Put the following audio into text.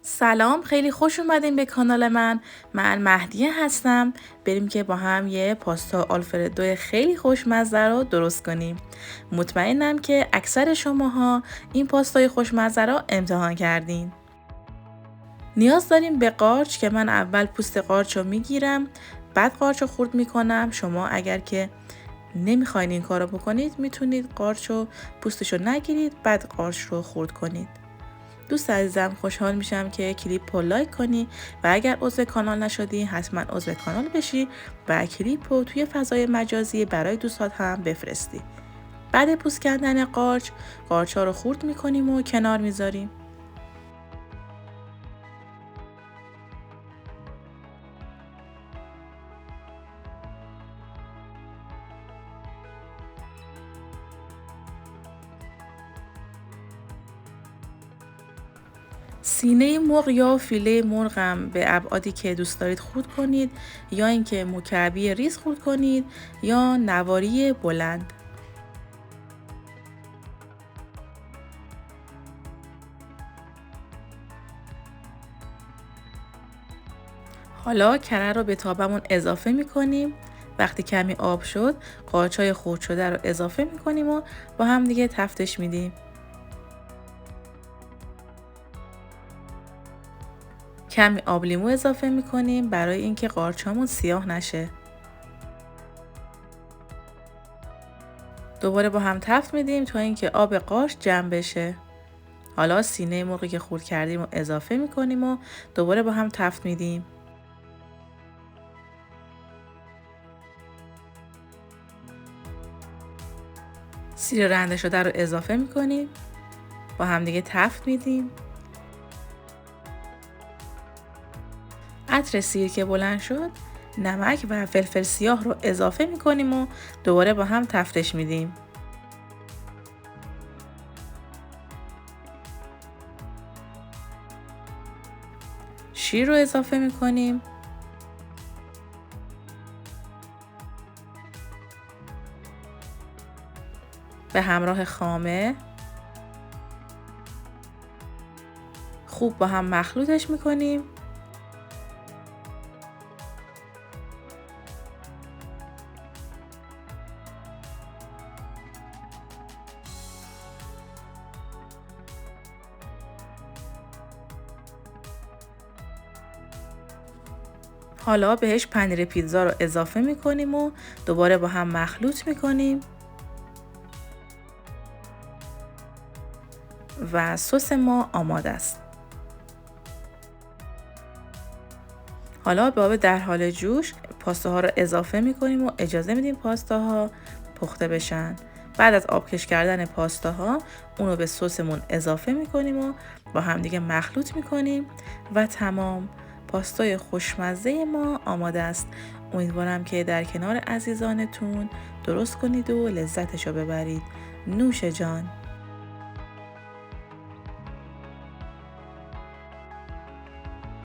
سلام، خیلی خوش اومدین به کانال من مهدیه هستم. بریم که با هم یه پاستا آلفردو خیلی خوشمزه رو درست کنیم. مطمئنم که اکثر شماها این پاستای خوشمزه رو امتحان کردین. نیاز داریم به قارچ که من اول پوست قارچ رو میگیرم، بعد قارچ رو خورد میکنم. شما اگر که نمیخواین این کار رو بکنید میتونید قارچ رو پوستش رو نگیرید بعد قارچ رو خورد کنید. دوست عزیزم، خوشحال میشم که کلیپ رو لایک کنی و اگر عضو کانال نشدی حتما عضو کانال بشی و کلیپ رو توی فضای مجازی برای دوستات هم بفرستی. بعد پوست کردن قارچ ها رو خورد میکنیم و کنار میذاریم. سینه مرغ یا فیله مرغم به ابعادی که دوست دارید خورد کنید، یا اینکه مکعبی ریز خورد کنید یا نواری بلند. حالا کره رو به تابمون اضافه میکنیم. وقتی کمی آب شد قارچای خرد شده رو اضافه میکنیم و با هم دیگه تفتش میدیم. کمی آب لیمو اضافه میکنیم برای اینکه قارچامون سیاه نشه. دوباره با هم تفت میدیم تا اینکه آب قارچ جمع بشه. حالا سینه مرغی که خرد کردیم رو اضافه میکنیم و دوباره با هم تفت میدیم. سیر رنده شده رو اضافه میکنیم. با هم دیگه تفت میدیم. عطر سیر که بلند شد نمک و فلفل سیاه رو اضافه میکنیم و دوباره با هم تفتش میدیم. شیر رو اضافه میکنیم. به همراه خامه خوب با هم مخلوطش میکنیم. حالا بهش پنیر پیتزا رو اضافه میکنیم و دوباره با هم مخلوط میکنیم و سس ما آماده است. حالا به آب در حال جوش پاستاها رو اضافه میکنیم و اجازه میدیم پاستاها پخته بشن. بعد از آبکش کردن پاستاها اونو به سسمون اضافه میکنیم و با همدیگه مخلوط میکنیم و تمام. پاستای خوشمزه ما آماده است. امیدوارم که در کنار عزیزانتون درست کنید و لذتشو ببرید. نوش جان.